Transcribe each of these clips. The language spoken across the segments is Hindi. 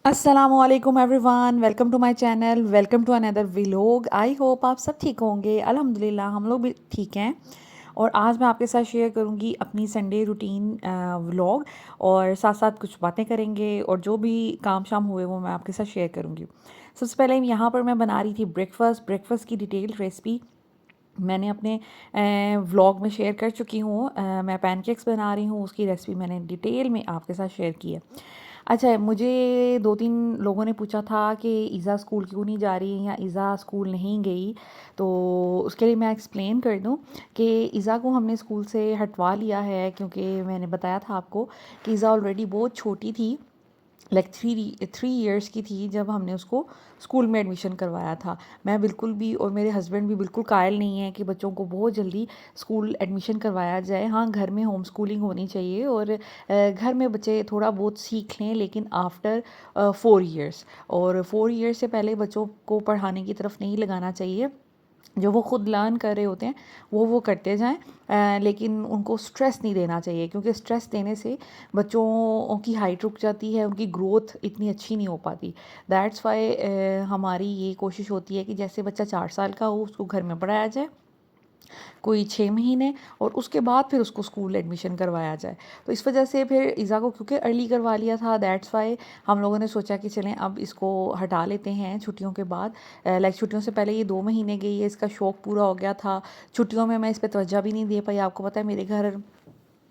अस्सलामुअलैकुम everyone, welcome to my channel, welcome to another vlog. I hope आप सब ठीक होंगे। अल्हम्दुलिल्लाह हम लोग भी ठीक हैं। और आज मैं आपके साथ शेयर करूंगी अपनी संडे रूटीन व्लॉग, और साथ साथ कुछ बातें करेंगे और जो भी काम शाम हुए वो मैं आपके साथ शेयर करूंगी। सबसे पहले यहाँ पर मैं बना रही थी ब्रेकफास्ट की डिटेल रेसिपी मैंने अपने व्लॉग में शेयर कर चुकी हूँ। मैं पैनकेक्स बना रही हूँ, उसकी रेसिपी मैंने डिटेल में आपके साथ शेयर की है। अच्छा, मुझे 2-3 लोगों ने पूछा था कि ईज़ा स्कूल क्यों नहीं जा रही या ईज़ा स्कूल नहीं गई। तो उसके लिए मैं एक्सप्लेन कर दूं कि ईज़ा को हमने स्कूल से हटवा लिया है, क्योंकि मैंने बताया था आपको कि ईज़ा ऑलरेडी बहुत छोटी थी, लाइक थ्री इयर्स की थी जब हमने उसको स्कूल में एडमिशन करवाया था। मैं बिल्कुल भी और मेरे हस्बैंड भी बिल्कुल कायल नहीं है कि बच्चों को बहुत जल्दी स्कूल एडमिशन करवाया जाए। हाँ, घर में होम स्कूलिंग होनी चाहिए और घर में बच्चे थोड़ा बहुत सीख लें, लेकिन आफ्टर 4 इयर्स, और 4 इयर्स से पहले बच्चों को पढ़ाने की तरफ नहीं लगाना चाहिए। जो वो खुद लर्न कर रहे होते हैं वो करते जाएं, लेकिन उनको स्ट्रेस नहीं देना चाहिए, क्योंकि स्ट्रेस देने से बच्चों की हाइट रुक जाती है, उनकी ग्रोथ इतनी अच्छी नहीं हो पाती। दैट्स वाई हमारी ये कोशिश होती है कि जैसे बच्चा 4 साल का हो उसको घर में पढ़ाया जाए कोई 6 महीने, और उसके बाद फिर उसको स्कूल एडमिशन करवाया जाए। तो इस वजह से फिर ईज़ा को क्योंकि अर्ली करवा लिया था, दैट्स वाई हम लोगों ने सोचा कि चलें अब इसको हटा लेते हैं छुट्टियों के बाद। लाइक छुट्टियों से पहले ये 2 महीने गई है, इसका शौक़ पूरा हो गया था। छुट्टियों में मैं इस पर तवज्जो भी नहीं दे पाई। आपको पता है मेरे घर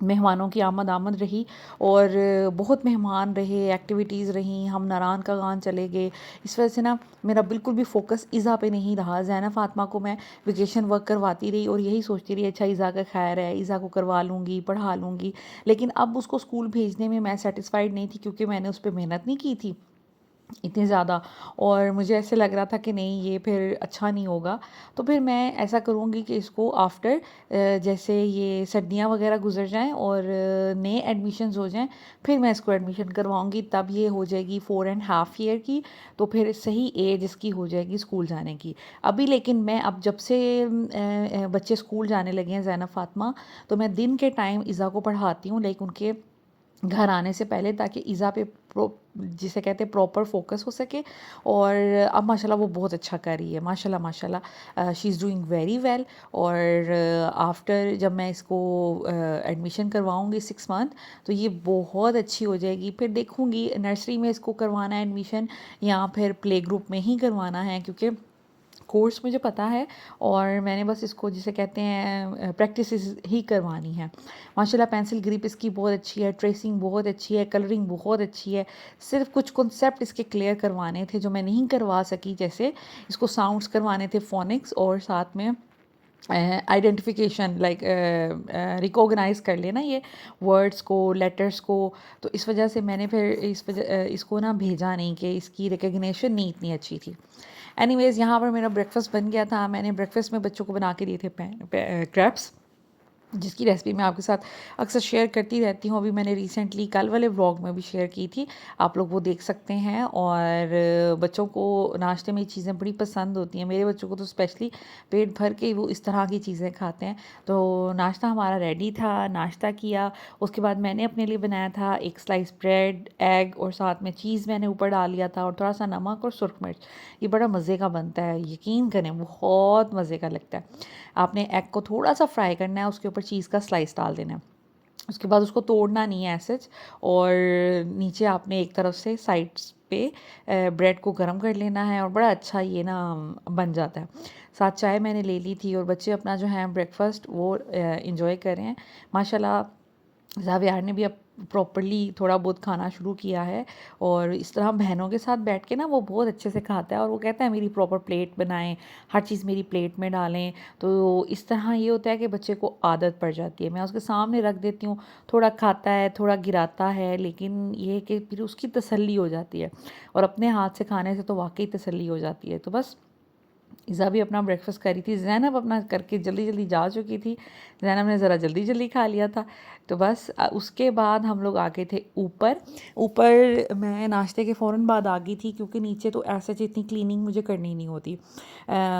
मेहमानों की आमद रही, और बहुत मेहमान रहे, एक्टिविटीज़ रहीं, हम नारान का गान चले गए। इस वजह से ना मेरा बिल्कुल भी फोकस ईज़ा पे नहीं रहा। ज़ैनब फ़ातिमा को मैं वेकेशन वर्क करवाती रही और यही सोचती रही अच्छा ईज़ा का खैर है, ईज़ा को करवा लूँगी, पढ़ा लूँगी। लेकिन अब उसको स्कूल भेजने में मैं सेटिस्फाइड नहीं थी, क्योंकि मैंने उस पर मेहनत नहीं की थी इतनी ज़्यादा, और मुझे ऐसे लग रहा था कि नहीं ये फिर अच्छा नहीं होगा। तो फिर मैं ऐसा करूँगी कि इसको आफ्टर जैसे ये सर्दियाँ वगैरह गुजर जाएं और नए एडमिशन्स हो जाएं, फिर मैं इसको एडमिशन करवाऊँगी। तब ये हो जाएगी 4.5 ईयर की, तो फिर सही एज इसकी हो जाएगी स्कूल जाने की। अभी लेकिन मैं अब जब से बच्चे स्कूल जाने लगे हैं ज़ैनब फ़ातिमा, तो मैं दिन के टाइम ईज़ा को पढ़ाती हूँ, लाइक उनके घर आने से पहले, ताकि ईज़ा पे जिसे कहते हैं प्रॉपर फोकस हो सके। और अब माशाल्लाह वो बहुत अच्छा कर रही है, माशाल्लाह माशाल्लाह, she is doing very well. और आफ्टर जब मैं इसको एडमिशन करवाऊँगी 6 मंथ, तो ये बहुत अच्छी हो जाएगी। फिर देखूँगी नर्सरी में इसको करवाना है एडमिशन या फिर प्ले ग्रुप में ही करवाना है, क्योंकि कोर्स मुझे पता है और मैंने बस इसको जिसे कहते हैं प्रैक्टिस ही करवानी है। माशाल्लाह पेंसिल ग्रिप इसकी बहुत अच्छी है, ट्रेसिंग बहुत अच्छी है, कलरिंग बहुत अच्छी है। सिर्फ कुछ कॉन्सेप्ट इसके क्लियर करवाने थे जो मैं नहीं करवा सकी, जैसे इसको साउंड्स करवाने थे, फोनिक्स, और साथ में आइडेंटिफिकेशन, लाइक रिकॉग्नाइज कर लेना ये वर्ड्स को, लेटर्स को। तो इस वजह से मैंने फिर इसको ना भेजा नहीं, कि इसकी रिकग्निशन नहीं इतनी अच्छी थी। एनीवेज़, यहाँ पर मेरा ब्रेकफास्ट बन गया था। मैंने ब्रेकफास्ट में बच्चों को बना के दिए थे क्रैप्स, जिसकी रेसिपी मैं आपके साथ अक्सर शेयर करती रहती हूँ। अभी मैंने रिसेंटली कल वाले व्लॉग में भी शेयर की थी, आप लोग वो देख सकते हैं। और बच्चों को नाश्ते में ये चीज़ें बड़ी पसंद होती हैं, मेरे बच्चों को तो स्पेशली पेट भर के वो इस तरह की चीज़ें खाते हैं। तो नाश्ता हमारा रेडी था, नाश्ता किया। उसके बाद मैंने अपने लिए बनाया था एक स्लाइस ब्रेड, एग, और साथ में चीज़ मैंने ऊपर डाल लिया था, और थोड़ा सा नमक और सुरख मिर्च। ये बड़ा मज़े का बनता है, यकीन करें बहुत मज़े का लगता है। आपने एग को थोड़ा सा फ्राई करना है, उसके ऊपर चीज़ का स्लाइस डाल देना है, उसके बाद उसको तोड़ना नहीं है ऐसे। और नीचे आपने एक तरफ से साइड्स पे ब्रेड को गर्म कर लेना है, और बड़ा अच्छा ये ना बन जाता है। साथ चाय मैंने ले ली थी, और बच्चे अपना जो है ब्रेकफास्ट वो इंजॉय कर रहे हैं माशाल्लाह। ज़ावियार ने भी अब प्रॉपरली थोड़ा बहुत खाना शुरू किया है, और इस तरह बहनों के साथ बैठ के ना वो बहुत अच्छे से खाता है, और वो कहता है मेरी प्रॉपर प्लेट बनाएं, हर चीज़ मेरी प्लेट में डालें। तो इस तरह ये होता है कि बच्चे को आदत पड़ जाती है। मैं उसके सामने रख देती हूँ, थोड़ा खाता है, थोड़ा गिराता है, लेकिन ये है कि फिर उसकी तसल्ली हो जाती है, और अपने हाथ से खाने से तो वाकई तसल्ली हो जाती है। तो बस ईज़ा भी अपना ब्रेकफास्ट करी थी, ज़ैनब अपना करके जल्दी जल्दी जा चुकी थी, ज़ैनब ने ज़रा जल्दी जल्दी खा लिया था। तो बस उसके बाद हम लोग आ गए थे ऊपर। ऊपर मैं नाश्ते के फ़ौरन बाद आ गई थी, क्योंकि नीचे तो ऐसे इतनी क्लीनिंग मुझे करनी नहीं होती।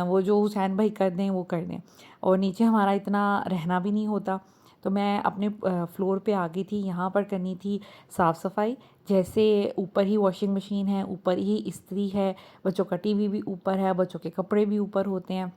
वो जो हुसैन भाई कर दें वो कर दें, और नीचे हमारा इतना रहना भी नहीं होता। तो मैं अपने फ्लोर पे आ गई थी। यहाँ पर करनी थी साफ़ सफाई। जैसे ऊपर ही वॉशिंग मशीन है, ऊपर ही इस्त्री है, बच्चों का टीवी भी ऊपर है, बच्चों के कपड़े भी ऊपर होते हैं।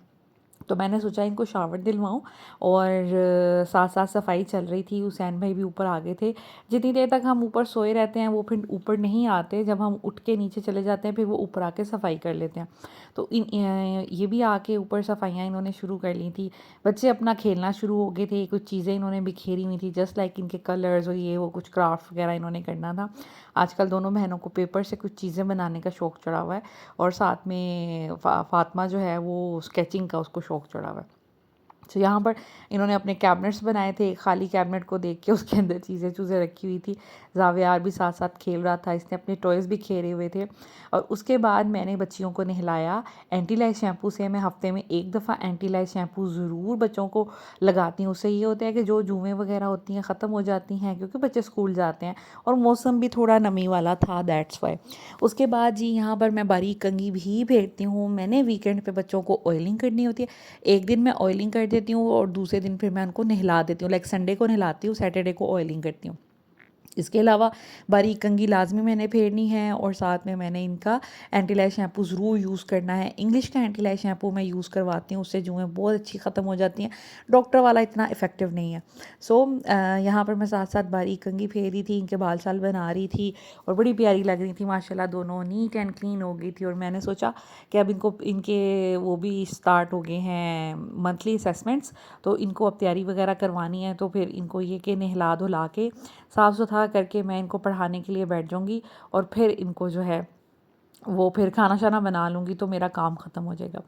तो मैंने सोचा इनको शावर दिलवाऊँ और साथ साथ सफाई चल रही थी। हुसैन भाई भी ऊपर आ गए थे। जितनी देर तक हम ऊपर सोए रहते हैं वो फिर ऊपर नहीं आते, जब हम उठ के नीचे चले जाते हैं फिर वो ऊपर आके सफाई कर लेते हैं। तो ये भी आके ऊपर सफाइयाँ इन्होंने शुरू कर ली थी। बच्चे अपना खेलना शुरू हो गए थे, कुछ चीज़ें इन्होंने बिखेरी हुई थी, जस्ट लाइक इनके कलर्स और ये वो कुछ क्राफ्ट वगैरह इन्होंने करना था। आजकल दोनों बहनों को पेपर से कुछ चीज़ें बनाने का शौक़ चढ़ा हुआ है और साथ में फ़ातिमा जो है वो स्केचिंग का उसको शौक़ चढ़ा हुआ है। तो यहाँ पर इन्होंने अपने कैबिनेट्स बनाए थे। एक खाली कैबिनेट को देख के उसके अंदर चीज़ें रखी हुई थी। ज़ावियार भी साथ साथ खेल रहा था, इसने अपने टॉयज़ भी खेले हुए थे। और उसके बाद मैंने बच्चियों को नहलाया एंटी-लाइस शैम्पू से। मैं हफ़्ते में 1 दफ़ा एंटी-लाइस शैम्पू ज़रूर बच्चों को लगाती हूँ। उससे ये होता है कि जो जुएँ वगैरह होती हैं ख़त्म हो जाती हैं, क्योंकि बच्चे स्कूल जाते हैं और मौसम भी थोड़ा नमी वाला था, दैट्स वाई। उसके बाद जी यहाँ पर मैं बारीक कंघी भी फेरती हूँ। मैंने वीकेंड पे बच्चों को ऑयलिंग करनी होती है। एक दिन मैं ऑयलिंग कर देती हूँ और दूसरे दिन फिर मैं उनको नहला देती हूँ। लाइक संडे को नहलाती हूँ, सैटरडे को ऑयलिंग करती हूँ। इसके अलावा बारीक कंघी लाजमी मैंने फेरनी है और साथ में मैंने इनका एंटी-लाइस शैम्पू ज़रूर यूज़ करना है। इंग्लिश का एंटी-लाइस शैम्पू मैं यूज़ करवाती हूँ, उससे जुएँ बहुत अच्छी ख़त्म हो जाती हैं। डॉक्टर वाला इतना इफ़ेक्टिव नहीं है। यहाँ पर मैं साथ साथ बारीक कंघी फेर रही थी, इनके बाल साल बना रही थी और बड़ी प्यारी लग रही थी माशाल्लाह। दोनों नीट एंड क्लीन हो गई थी और मैंने सोचा कि अब इनके वो भी स्टार्ट हो गए हैं मंथली असेसमेंट्स, तो इनको अब तैयारी वगैरह करवानी है। तो फिर इनको ये कि नहला धुला के साफ़ सुथरा करके मैं इनको पढ़ाने के लिए बैठ जाऊँगी और फिर इनको जो है वो फिर खाना शाना बना लूँगी, तो मेरा काम ख़त्म हो जाएगा।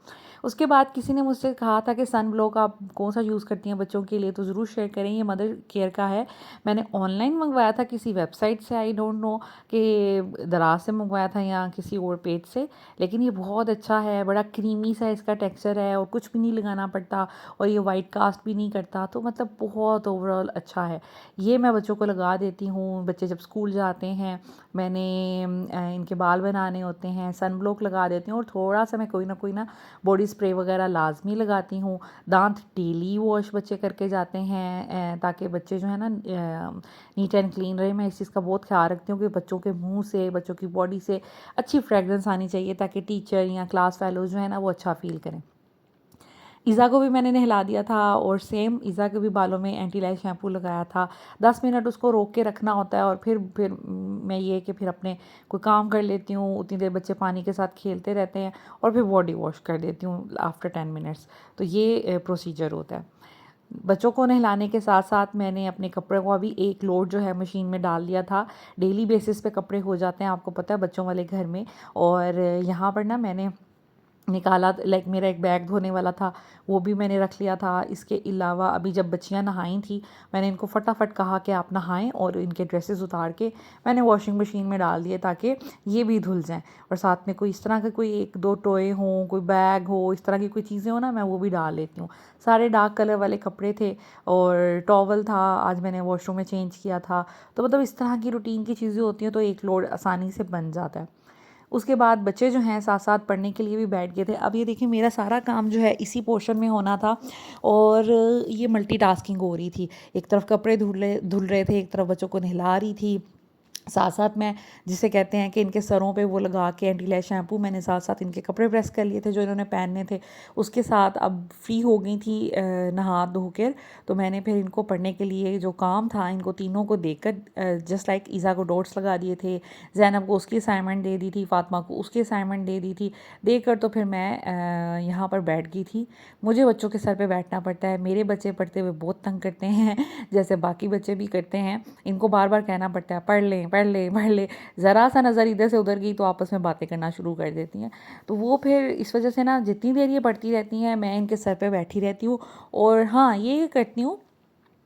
उसके बाद किसी ने मुझसे कहा था कि सन ब्लॉक आप कौन सा यूज़ करती हैं बच्चों के लिए, तो ज़रूर शेयर करें। ये मदर केयर का है। मैंने ऑनलाइन मंगवाया था किसी वेबसाइट से, आई डोंट नो कि दराज से मंगवाया था या किसी और पेज से, लेकिन ये बहुत अच्छा है। बड़ा क्रीमी सा इसका टेक्सचर है और कुछ भी नहीं लगाना पड़ता और ये वाइट कास्ट भी नहीं करता, तो मतलब बहुत ओवरऑल अच्छा है। ये मैं बच्चों को लगा देती हूँ। बच्चे जब स्कूल जाते हैं, मैंने इनके बाल बनाने होते हैं, सन ब्लॉक लगा देती हूँ और थोड़ा सा मैं कोई ना बॉडी स्प्रे वगैरह लाजमी लगाती हूँ। दांत डेली वॉश बच्चे करके जाते हैं ताकि बच्चे जो है ना नीट एंड क्लीन रहे। मैं इस चीज़ का बहुत ख्याल रखती हूँ कि बच्चों के मुंह से, बच्चों की बॉडी से अच्छी फ्रेगरेंस आनी चाहिए ताकि टीचर या क्लास फेलो जो है ना वो अच्छा फील करें। ईज़ा को भी मैंने नहला दिया था और सेम ईज़ा के भी बालों में एंटी-लाइस शैम्पू लगाया था। 10 मिनट उसको रोक के रखना होता है और फिर मैं ये कि फिर अपने कोई काम कर लेती हूँ। उतनी देर बच्चे पानी के साथ खेलते रहते हैं और फिर बॉडी वॉश कर देती हूँ आफ्टर 10 मिनट्स। तो ये प्रोसीजर होता है। बच्चों को नहलाने के साथ-साथ मैंने अपने कपड़ों का भी एक लोड जो है मशीन में डाल दिया था। डेली बेसिस पे कपड़े हो जाते हैं, आपको पता है बच्चों वाले घर में। और यहाँ पर ना मैंने निकाला, लाइक मेरा एक बैग धोने वाला था, वो भी मैंने रख लिया था। इसके अलावा अभी जब बच्चियां नहाई थी, मैंने इनको फटाफट कहा कि आप नहाएं और इनके ड्रेसेस उतार के मैंने वॉशिंग मशीन में डाल दिए ताकि ये भी धुल जाएं। और साथ में कोई इस तरह के कोई 1-2 टॉय हों, कोई बैग हो, इस तरह की कोई चीज़ें हो ना, मैं वो भी डाल लेती हूँ। सारे डार्क कलर वाले कपड़े थे और टॉवल था, आज मैंने वॉशरूम में चेंज किया था। तो मतलब इस तरह की रूटीन की चीज़ें होती हैं तो एक लोड आसानी से बन जाता है। उसके बाद बच्चे जो हैं साथ साथ पढ़ने के लिए भी बैठ गए थे। अब ये देखिए मेरा सारा काम जो है इसी पोर्शन में होना था और ये मल्टीटास्किंग हो रही थी। एक तरफ कपड़े धुल रहे थे, एक तरफ बच्चों को नहला रही थी। साथ साथ मैं, जिसे कहते हैं कि इनके सरों पे वो लगा के एंटी-लाइस शैम्पू, मैंने साथ साथ इनके कपड़े प्रेस कर लिए थे जो इन्होंने पहनने थे। उसके साथ अब फ्री हो गई थी नहा धो कर, तो मैंने फिर इनको पढ़ने के लिए जो काम था इनको तीनों को देकर जस्ट लाइक ईज़ा को डॉट्स लगा दिए थे, ज़ैनब को उसकी असाइनमेंट दे दी थी, फ़ातिमा को उसकी असाइनमेंट दे दी थी। देकर तो फिर मैं यहाँ पर बैठ गई थी। मुझे बच्चों के सर पे बैठना पड़ता है। मेरे बच्चे पढ़ते हुए बहुत तंग करते हैं जैसे बाकी बच्चे भी करते हैं। इनको बार बार कहना पड़ता है पढ़ ले। ज़रा सा नज़र इधर से उधर गई तो आपस में बातें करना शुरू कर देती हैं। तो वो फिर इस वजह से ना जितनी देर ये पढ़ती रहती हैं मैं इनके सर पे बैठी रहती हूँ। और हाँ, ये करती हूँ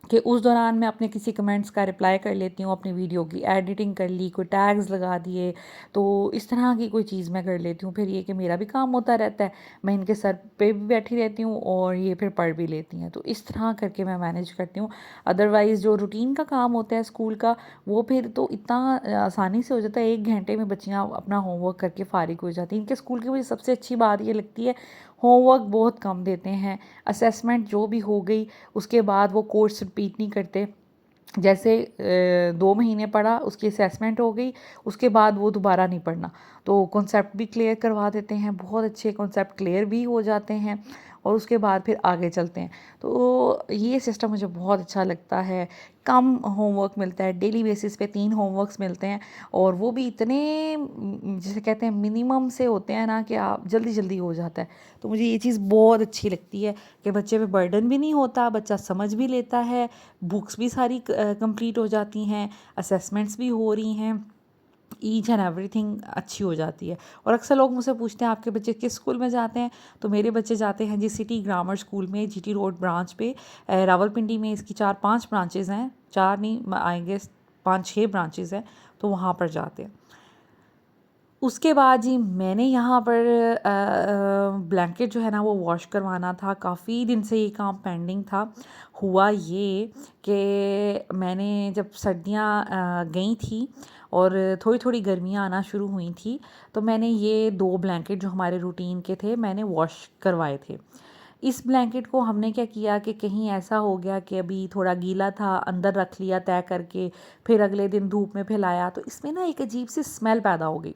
कि उस दौरान मैं अपने किसी कमेंट्स का रिप्लाई कर लेती हूँ, अपनी वीडियो की एडिटिंग कर ली, कोई टैग्स लगा दिए, तो इस तरह की कोई चीज़ मैं कर लेती हूँ। फिर ये कि मेरा भी काम होता रहता है, मैं इनके सर पे भी बैठी रहती हूँ और ये फिर पढ़ भी लेती हैं। तो इस तरह करके मैं मैनेज करती हूँ। अदरवाइज़ जो रूटीन का काम होता है स्कूल का, वो फिर तो इतना आसानी से हो जाता है। 1 घंटे में बच्चियाँ अपना होमवर्क करके फ़ारिग हो जाती हैं। इनके स्कूल की मुझे सबसे अच्छी बात ये लगती है, होमवर्क बहुत कम देते हैं, असेसमेंट जो भी हो गई उसके बाद वो कोर्स रिपीट नहीं करते। जैसे 2 महीने पढ़ा, उसकी असेसमेंट हो गई, उसके बाद वो दोबारा नहीं पढ़ना। तो कॉन्सेप्ट भी क्लियर करवा देते हैं, बहुत अच्छे कॉन्सेप्ट क्लियर भी हो जाते हैं और उसके बाद फिर आगे चलते हैं। तो ये सिस्टम मुझे बहुत अच्छा लगता है। कम होमवर्क मिलता है, डेली बेसिस पे 3 होमवर्क्स मिलते हैं और वो भी इतने जिसे कहते हैं मिनिमम से होते हैं ना कि आप जल्दी जल्दी हो जाता है। तो मुझे ये चीज़ बहुत अच्छी लगती है कि बच्चे पे बर्डन भी नहीं होता, बच्चा समझ भी लेता है, बुक्स भी सारी कंप्लीट हो जाती हैं, असेसमेंट्स भी हो रही हैं, ईच एंड एवरीथिंग अच्छी हो जाती है। और अक्सर लोग मुझसे पूछते हैं आपके बच्चे किस स्कूल में जाते हैं, तो मेरे बच्चे जाते हैं जी सिटी ग्रामर स्कूल में, जीटी रोड ब्रांच पे। रावलपिंडी में इसकी 4-5 ब्रांचेज़ हैं, 4 नहीं आई गेस 5-6 ब्रांचेज़ हैं, तो वहाँ पर जाते हैं। उसके बाद जी मैंने यहाँ पर ब्लैंकेट जो है ना वो वॉश करवाना था, काफ़ी दिन से ये काम पेंडिंग था। हुआ ये कि मैंने जब सर्दियाँ गई थी और थोड़ी थोड़ी गर्मियाँ आना शुरू हुई थी, तो मैंने ये 2 ब्लैंकेट जो हमारे रूटीन के थे मैंने वॉश करवाए थे। इस ब्लैंकेट को हमने क्या किया कि कहीं ऐसा हो गया कि अभी थोड़ा गीला था, अंदर रख लिया तय करके, फिर अगले दिन धूप में फैलाया, तो इसमें ना एक अजीब सी स्मेल पैदा हो गई।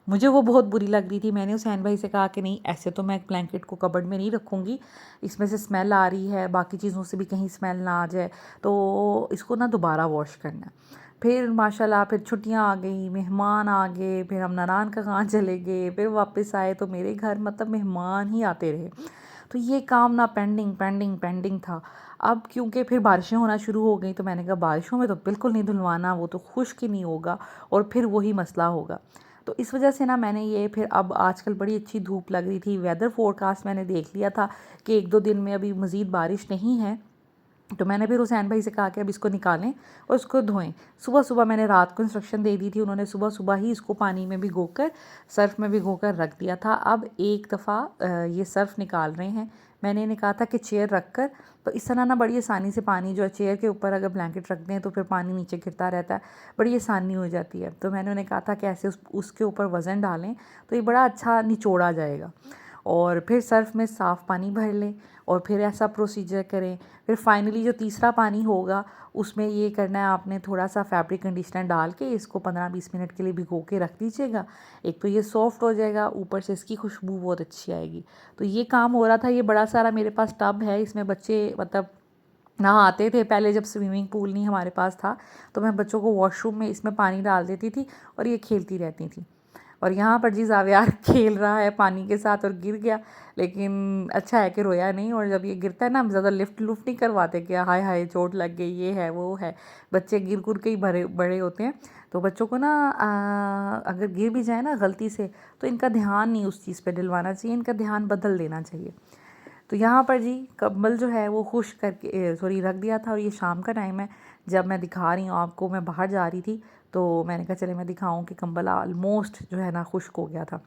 मुझे वो बहुत बुरी लग रही थी। मैंने हुसैन भाई से कहा कि नहीं, ऐसे तो मैं ब्लैंकेट को कबर्ड में नहीं रखूँगी, इसमें से स्मेल आ रही है, बाकी चीज़ों से भी कहीं स्मेल ना आ जाए, तो इसको ना दोबारा वॉश करना है। फिर माशाल्लाह फिर छुट्टियाँ आ गई, मेहमान आ गए, फिर हम नानान का कहाँ चले गए, फिर वापस आए तो मेरे घर मतलब मेहमान ही आते रहे। तो ये काम ना पेंडिंग पेंडिंग पेंडिंग था। अब क्योंकि फिर बारिशें होना शुरू हो गई, तो मैंने कहा बारिशों में तो बिल्कुल नहीं धुलवाना, वो तो खुश्क ही नहीं होगा और फिर वही मसला होगा। तो इस वजह से ना मैंने ये फिर अब आजकल बड़ी अच्छी धूप लग रही थी, वेदर फोरकास्ट मैंने देख लिया था कि 1-2 दिन में अभी मज़ीद बारिश नहीं है, तो मैंने फिर हुसैन भाई से कहा कि अब इसको निकालें और इसको धोएं। सुबह सुबह मैंने रात को इंस्ट्रक्शन दे दी थी, उन्होंने सुबह सुबह ही इसको पानी में भिगोकर, सर्फ़ में भिगोकर रख दिया था। अब एक दफ़ा ये सर्फ़ निकाल रहे हैं। मैंने इन्हें कहा था कि चेयर रख कर, तो इस तरह ना बड़ी आसानी से पानी जो है चेयर के ऊपर अगर ब्लैंकेट रख दें तो फिर पानी नीचे गिरता रहता है, बड़ी आसानी हो जाती है। तो मैंने उन्हें कहा था कि ऐसे उसके ऊपर वज़न डालें तो ये बड़ा अच्छा निचोड़ा जाएगा, और फिर सर्फ़ में साफ़ पानी भर लें और फिर ऐसा प्रोसीजर करें। फिर फाइनली जो तीसरा पानी होगा उसमें ये करना है आपने, थोड़ा सा फैब्रिक कंडीशनर डाल के इसको 15-20 मिनट के लिए भिगो के रख दीजिएगा। एक तो ये सॉफ्ट हो जाएगा, ऊपर से इसकी खुशबू बहुत अच्छी आएगी। तो ये काम हो रहा था। ये बड़ा सारा मेरे पास टब है, इसमें बच्चे मतलब नहाते थे पहले, जब स्विमिंग पूल नहीं हमारे पास था, तो मैं बच्चों को वॉशरूम में इसमें पानी डाल देती थी और ये खेलती रहती थी। और यहाँ पर जी ज़ावियार खेल रहा है पानी के साथ और गिर गया, लेकिन अच्छा है कि रोया नहीं। और जब ये गिरता है ना, हम ज़्यादा लिफ्ट लुफ्ट नहीं करवाते कि हाय हाय चोट लग गई, ये है वो है। बच्चे गिर गुर के ही बड़े बड़े होते हैं, तो बच्चों को ना अगर गिर भी जाए ना गलती से, तो इनका ध्यान नहीं उस चीज़ पे दिलवाना चाहिए, इनका ध्यान बदल देना चाहिए। तो यहाँ पर जी कंबल जो है वो खुश करके सॉरी रख दिया था, और ये शाम का टाइम है जब मैं दिखा रही हूँ आपको। मैं बाहर जा रही थी तो मैंने कहा चले मैं दिखाऊं कि कंबल ऑलमोस्ट जो है ना खुश्क हो गया था।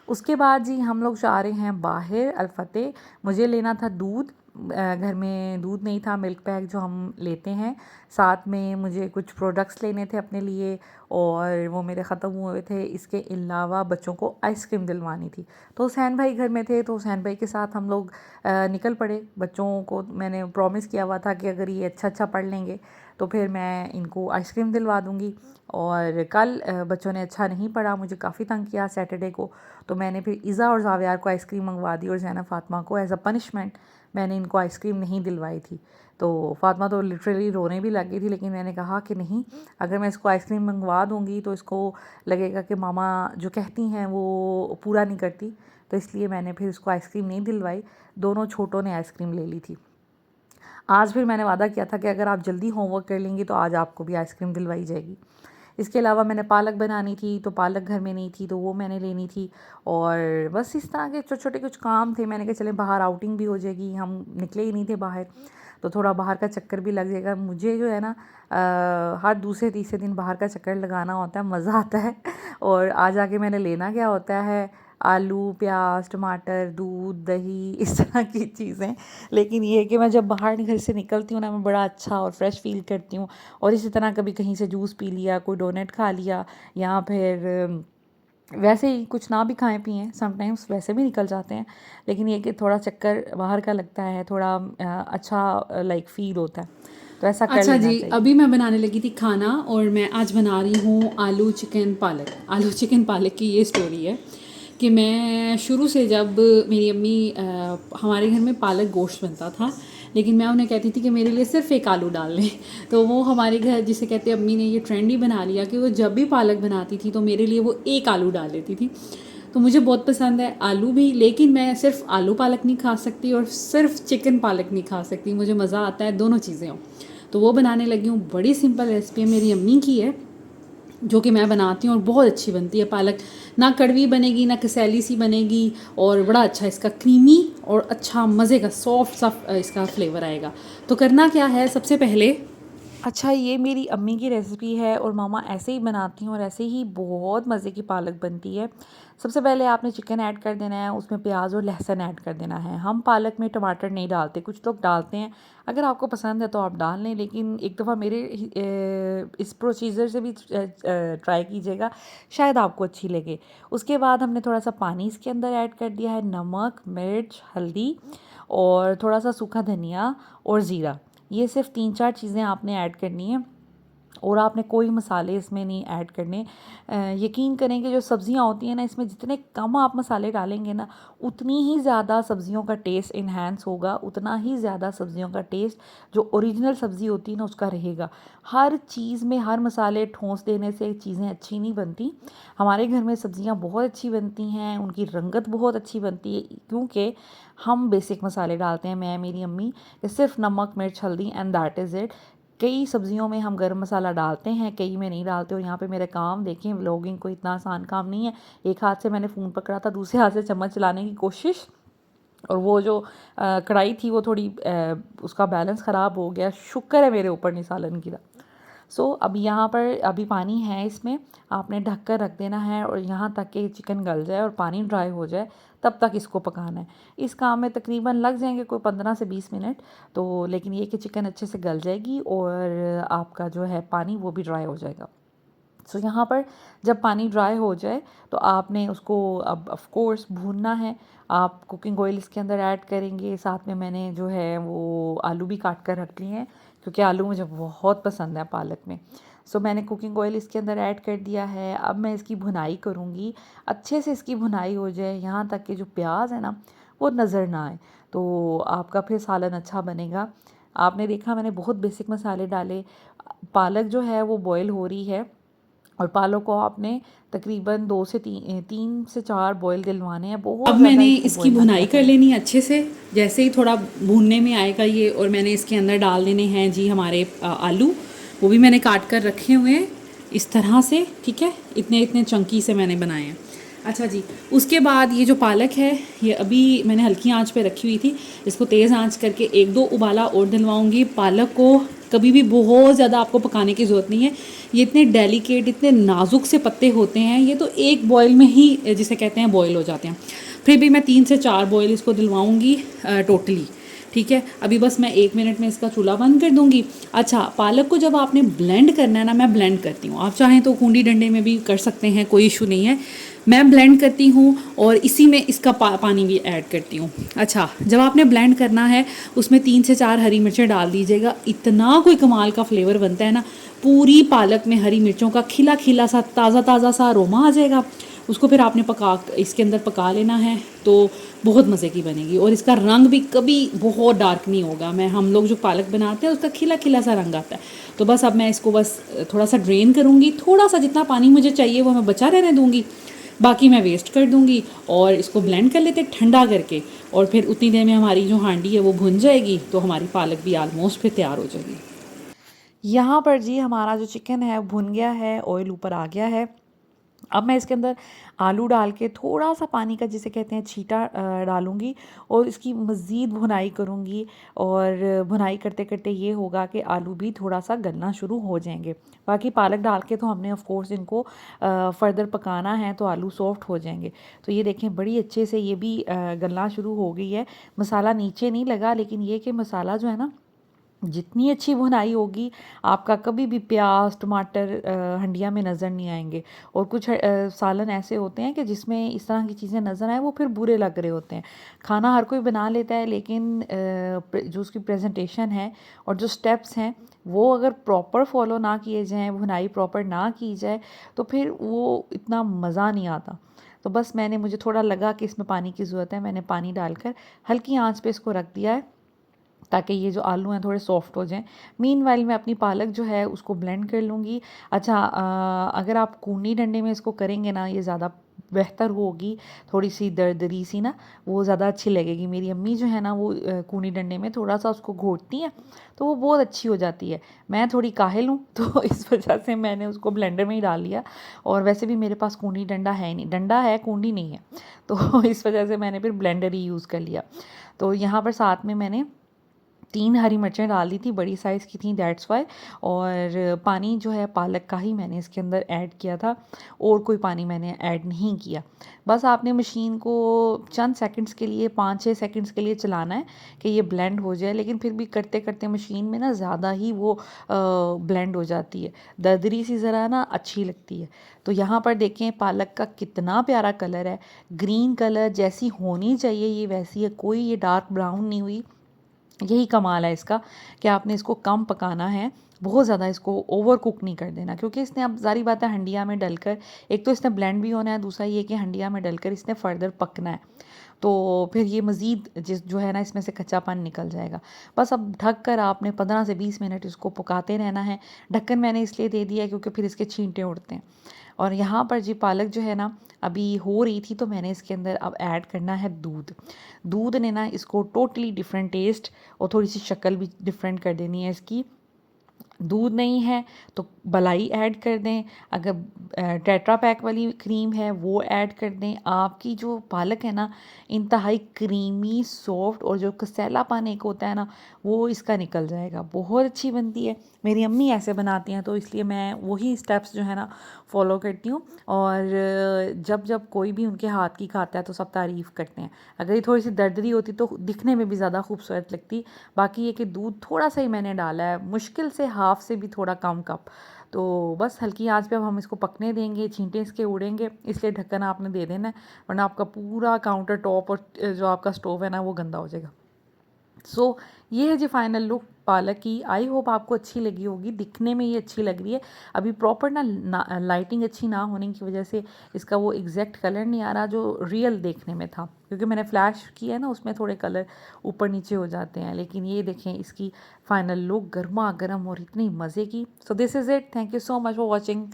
उसके बाद जी हम लोग जा रहे हैं बाहर अलफतेह। मुझे लेना था दूध, घर में दूध नहीं था, मिल्क पैक जो हम लेते हैं। साथ में मुझे कुछ प्रोडक्ट्स लेने थे अपने लिए और वो मेरे ख़त्म हुए थे। इसके अलावा बच्चों को आइसक्रीम दिलवानी थी, तो हुसैन भाई घर में थे, तो हुसैन भाई के साथ हम लोग निकल पड़े। बच्चों को मैंने प्रॉमिस किया हुआ था कि अगर ये अच्छा अच्छा पढ़ लेंगे तो फिर मैं इनको आइसक्रीम दिलवा दूँगी। और कल बच्चों ने अच्छा नहीं पढ़ा, मुझे काफ़ी तंग किया सैटरडे को, तो मैंने फिर इज़ा और ज़ावियार को आइसक्रीम मंगवा दी और ज़ैनब फ़ातिमा को एज़ अ पनिशमेंट मैंने इनको आइसक्रीम नहीं दिलवाई थी। तो फ़ातिमा तो लिटरली रोने भी लग गई थी, लेकिन मैंने कहा कि नहीं, अगर मैं इसको आइसक्रीम मंगवा दूँगी तो इसको लगेगा कि मामा जो कहती हैं वो पूरा नहीं करती, तो इसलिए मैंने फिर इसको आइसक्रीम नहीं दिलवाई। दोनों छोटों ने आइसक्रीम ले ली थी। आज फिर मैंने वादा किया था कि अगर आप जल्दी होमवर्क कर लेंगी तो आज आपको भी आइसक्रीम दिलवाई जाएगी। इसके अलावा मैंने पालक बनानी थी, तो पालक घर में नहीं थी, तो वो मैंने लेनी थी। और बस इस तरह के छोटे छोटे कुछ काम थे। मैंने कहा चले बाहर आउटिंग भी हो जाएगी, हम निकले ही नहीं थे बाहर, तो थोड़ा बाहर का चक्कर भी लग जाएगा। मुझे जो है ना हर दूसरे तीसरे दिन बाहर का चक्कर लगाना होता है, मज़ा आता है। और आज आके मैंने लेना क्या होता है, आलू प्याज टमाटर दूध दही इस तरह की चीज़ें। लेकिन ये है कि मैं जब बाहर घर से निकलती हूँ ना, मैं बड़ा अच्छा और फ्रेश फील करती हूँ। और इसी तरह कभी कहीं से जूस पी लिया, कोई डोनट खा लिया, या फिर वैसे ही कुछ ना भी खाएं पिएं, समटाइम्स वैसे भी निकल जाते हैं, लेकिन ये कि थोड़ा चक्कर बाहर का लगता है, थोड़ा अच्छा लाइक फील होता है, तो ऐसा कर अच्छा लेना जी, चाहिए। अभी मैं बनाने लगी थी खाना और मैं आज बना रही हूँ आलू चिकन पालक। आलू चिकन पालक की ये स्टोरी है कि मैं शुरू से, जब मेरी अम्मी हमारे घर में पालक गोश्त बनता था, लेकिन मैं उन्हें कहती थी कि मेरे लिए सिर्फ एक आलू डाल लें। तो वो हमारे घर, जिसे कहते हैं, अम्मी ने ये ट्रेंड ही बना लिया कि वो जब भी पालक बनाती थी तो मेरे लिए वो एक आलू डाल लेती थी। तो मुझे बहुत पसंद है आलू भी, लेकिन मैं सिर्फ आलू पालक नहीं खा सकती और सिर्फ चिकन पालक नहीं खा सकती, मुझे मज़ा आता है दोनों चीज़ें हों। तो वो बनाने लगी हूँ। बड़ी सिंपल रेसिपी है, मेरी अम्मी की है, जो कि मैं बनाती हूँ और बहुत अच्छी बनती है पालक। ना कड़वी बनेगी ना कसैली सी बनेगी, और बड़ा अच्छा इसका क्रीमी और अच्छा मज़े का सॉफ्ट सा इसका फ्लेवर आएगा। तो करना क्या है, सबसे पहले अच्छा, ये मेरी अम्मी की रेसिपी है और मामा ऐसे ही बनाती हैं और ऐसे ही बहुत मज़े की पालक बनती है। सबसे पहले आपने चिकन ऐड कर देना है, उसमें प्याज और लहसुन ऐड कर देना है। हम पालक में टमाटर नहीं डालते, कुछ लोग डालते हैं, अगर आपको पसंद है तो आप डाल लें, लेकिन एक दफ़ा मेरे इस प्रोसीजर से भी ट्राई कीजिएगा, शायद आपको अच्छी लगे। उसके बाद हमने थोड़ा सा पानी इसके अंदर ऐड कर दिया है, नमक, मिर्च, हल्दी और थोड़ा सा सूखा धनिया और ज़ीरा। ये सिर्फ 3-4 चीज़ें आपने ऐड करनी है और आपने कोई मसाले इसमें नहीं ऐड करने। यकीन करें कि जो सब्ज़ियाँ होती हैं ना, इसमें जितने कम आप मसाले डालेंगे ना, उतनी ही ज़्यादा सब्ज़ियों का टेस्ट इन्हांस होगा, उतना ही ज़्यादा सब्ज़ियों का टेस्ट जो ओरिजिनल सब्ज़ी होती है ना उसका रहेगा। हर चीज़ में हर मसाले ठोंस देने से चीज़ें अच्छी नहीं बनती। हमारे घर में सब्ज़ियाँ बहुत अच्छी बनती हैं, उनकी रंगत बहुत अच्छी बनती है, क्योंकि हम बेसिक मसाले डालते हैं, मैं, मेरी अम्मी, सिर्फ नमक, मिर्च, हल्दी एंड दैट इज़ इट। कई सब्जियों में हम गरम मसाला डालते हैं, कई में नहीं डालते। और यहाँ पे मेरा काम देखें, व्लॉगिंग कोई इतना आसान काम नहीं है। एक हाथ से मैंने फ़ोन पकड़ा था, दूसरे हाथ से चम्मच चलाने की कोशिश, और वो जो कढ़ाई थी वो थोड़ी उसका बैलेंस ख़राब हो गया। शुक्र है मेरे ऊपर नहीं सालन गिरा। अब यहाँ पर अभी पानी है, इसमें आपने ढक कर रख देना है और यहाँ तक कि चिकन गल जाए और पानी ड्राई हो जाए, तब तक इसको पकाना है। इस काम में तकरीबन लग जाएंगे कोई 15 से 20 मिनट। तो लेकिन ये कि चिकन अच्छे से गल जाएगी और आपका जो है पानी वो भी ड्राई हो जाएगा। यहाँ पर जब पानी ड्राई हो जाए तो आपने उसको अब ऑफ कोर्स भूनना है। आप कुकिंग ऑयल इसके अंदर ऐड करेंगे, साथ में मैंने जो है वो आलू भी काट कर रख लिए हैं, क्योंकि आलू मुझे बहुत पसंद है पालक में। मैंने कुकिंग ऑयल इसके अंदर ऐड कर दिया है। अब मैं इसकी भुनाई करूँगी, अच्छे से इसकी भुनाई हो जाए, यहाँ तक कि जो प्याज है ना वो नज़र ना आए, तो आपका फिर सालन अच्छा बनेगा। आपने देखा मैंने बहुत बेसिक मसाले डाले। पालक जो है वो बॉयल हो रही है और पालक को आपने तकरीबन 2 से 3 से 4 बॉयल दिलवाने हैं, अब बहुत ज़्यादा मैंने इसको इसकी बॉयल ना भुनाई किया कर करें। लेनी है अच्छे से। जैसे ही थोड़ा भूनने में आएगा ये, और मैंने इसके अंदर डाल देने हैं जी हमारे आलू। वो भी मैंने काट कर रखे हुए हैं इस तरह से, ठीक है, इतने इतने चंकी से मैंने बनाए हैं। अच्छा जी, उसके बाद ये जो पालक है, ये अभी मैंने हल्की आंच पे रखी हुई थी, इसको तेज़ आंच करके 1-2 उबाला और दिलवाऊंगी। पालक को कभी भी बहुत ज़्यादा आपको पकाने की ज़रूरत नहीं है, ये इतने डेलिकेट, इतने नाजुक से पत्ते होते हैं, ये तो एक बॉयल में ही जिसे कहते हैं बॉयल हो जाते हैं। फिर भी मैं 3 से 4 बॉयल इसको दिलवाऊंगी टोटली, ठीक है। अभी बस मैं 1 मिनट में इसका चूल्हा बंद कर दूंगी। अच्छा, पालक को जब आपने ब्लेंड करना है ना, मैं ब्लेंड करती हूँ, आप चाहें तो कूंडी डंडे में भी कर सकते हैं, कोई इशू नहीं है। मैं ब्लेंड करती हूँ और इसी में इसका पानी भी ऐड करती हूँ। अच्छा, जब आपने ब्लेंड करना है उसमें 3 से 4 हरी मिर्चें डाल दीजिएगा, इतना कोई कमाल का फ्लेवर बनता है ना। पूरी पालक में हरी मिर्चों का खिला खिला सा ताज़ा ताज़ा सा अरोमा आ जाएगा। उसको फिर आपने इसके अंदर पका लेना है, तो बहुत मज़े की बनेगी। और इसका रंग भी कभी बहुत डार्क नहीं होगा। हम लोग जो पालक बनाते हैं उसका खिला खिला सा रंग आता है। तो बस अब मैं इसको बस थोड़ा सा ड्रेन करूँगी, थोड़ा सा जितना पानी मुझे चाहिए वो मैं बचा रहने दूँगी, बाकी मैं वेस्ट कर दूँगी। और इसको ब्लेंड कर लेते ठंडा करके, और फिर उतनी देर में हमारी जो हांडी है वो भुन जाएगी, तो हमारी पालक भी ऑलमोस्ट फिर तैयार हो जाएगी। यहाँ पर जी हमारा जो चिकन है भुन गया है, ऑयल ऊपर आ गया है। अब मैं इसके अंदर आलू डाल के थोड़ा सा पानी का जिसे कहते हैं छींटा डालूँगी और इसकी मज़ीद भुनाई करूँगी। और भुनाई करते करते ये होगा कि आलू भी थोड़ा सा गलना शुरू हो जाएंगे। बाकी पालक डाल के तो हमने ऑफ कोर्स इनको फर्दर पकाना है, तो आलू सॉफ्ट हो जाएंगे। तो ये देखें बड़ी अच्छे से ये भी गलना शुरू हो गई है। मसाला नीचे नहीं लगा, लेकिन ये कि मसाला जो है ना जितनी अच्छी भुनाई होगी आपका कभी भी प्याज टमाटर हंडिया में नज़र नहीं आएंगे। और कुछ सालन ऐसे होते हैं कि जिसमें इस तरह की चीज़ें नज़र आए वो फिर बुरे लग रहे होते हैं। खाना हर कोई बना लेता है, लेकिन जो उसकी प्रेजेंटेशन है और जो स्टेप्स हैं वो अगर प्रॉपर फॉलो ना किए जाएँ, भुनाई प्रॉपर ना की जाए, तो फिर वो इतना मज़ा नहीं आता। तो बस मुझे थोड़ा लगा कि इसमें पानी की ज़रूरत है, मैंने पानी डालकर हल्की आंच पे इसको रख दिया है ताकि ये जो आलू हैं थोड़े सॉफ्ट हो जाएं। मीनवाइल मैं अपनी पालक जो है उसको ब्लेंड कर लूँगी। अच्छा, अगर आप कूनी डंडे में इसको करेंगे ना, ये ज़्यादा बेहतर होगी। थोड़ी सी दरदरी सी ना, वो ज़्यादा अच्छी लगेगी। मेरी अम्मी जो है ना वो कूनी डंडे में थोड़ा सा उसको घोटती हैं तो वो बहुत अच्छी हो जाती है। मैं थोड़ी काहिल हूँ तो इस वजह से मैंने उसको ब्लेंडर में ही डाल लिया। और वैसे भी मेरे पास कूनी डंडा है नहीं, डंडा है कूनी नहीं है, तो इस वजह से मैंने फिर ब्लेंडर ही यूज़ कर लिया। तो यहाँ पर साथ में मैंने 3 हरी मिर्चें डाल दी थी, बड़ी साइज़ की थी, दैट्स वाई। और पानी जो है पालक का ही मैंने इसके अंदर ऐड किया था, और कोई पानी मैंने ऐड नहीं किया। बस आपने मशीन को चंद सेकंड्स के लिए, 5-6 सेकंड्स के लिए चलाना है कि ये ब्लेंड हो जाए, लेकिन फिर भी करते करते मशीन में ना ज़्यादा ही वो ब्लेंड हो जाती है, दरदरी सी ज़रा ना अच्छी लगती है। तो यहाँ पर देखें पालक का कितना प्यारा कलर है, ग्रीन कलर जैसी होनी चाहिए ये वैसी है, कोई ये डार्क ब्राउन नहीं हुई। यही कमाल है इसका कि आपने इसको कम पकाना है, बहुत ज़्यादा इसको ओवर कुक नहीं कर देना, क्योंकि इसने अब ज़ाहिर बात है हंडिया में डलकर, एक तो इसने ब्लेंड भी होना है, दूसरा ये कि हंडिया में डलकर इसने फर्दर पकना है। तो फिर ये मज़ीद जो है ना इसमें से कच्चापन निकल जाएगा। बस अब ढक कर आपने 15 से 20 मिनट इसको पकाते रहना है। ढक्कन मैंने इसलिए दे दिया है क्योंकि फिर इसके छींटे उड़ते हैं। और यहाँ पर जी पालक जो है ना अभी हो रही थी, तो मैंने इसके अंदर अब ऐड करना है दूध। दूध ने ना इसको टोटली डिफरेंट टेस्ट और थोड़ी सी शक्ल भी डिफरेंट कर देनी है इसकी। दूध नहीं है तो मलाई ऐड कर दें, अगर टेट्रा पैक वाली क्रीम है वो ऐड कर दें। आपकी जो पालक है ना इंतहाई क्रीमी सॉफ्ट, और जो कसैलापन एक होता है ना वो इसका निकल जाएगा, बहुत अच्छी बनती है। मेरी अम्मी ऐसे बनाती हैं, तो इसलिए मैं वही स्टेप्स जो है ना फॉलो करती हूँ। और जब जब कोई भी उनके हाथ की खाता है तो सब तारीफ़ करते हैं। अगर ये थोड़ी सी दरदरी होती तो दिखने में भी ज़्यादा खूबसूरत लगती। बाकी ये कि दूध थोड़ा सा ही मैंने डाला है, मुश्किल से हाफ से भी थोड़ा कम कप। तो बस हल्की आंच पे अब हम इसको पकने देंगे, छींटे इसके उड़ेंगे, इसलिए ढक्कन आपने दे देना है, वरना आपका पूरा काउंटर टॉप और जो आपका स्टोव है ना वो गंदा हो जाएगा। सो ये है जी फाइनल लुक पालक की। आई होप आपको अच्छी लगी होगी, दिखने में ये अच्छी लग रही है। अभी प्रॉपर लाइटिंग अच्छी ना होने की वजह से इसका वो एग्जैक्ट कलर नहीं आ रहा जो रियल देखने में था, क्योंकि मैंने फ्लैश किया है ना उसमें थोड़े कलर ऊपर नीचे हो जाते हैं। लेकिन ये देखें इसकी फाइनल लुक गर्मा गर्म और इतनी मज़े की। So this is it, thank you so much for watching.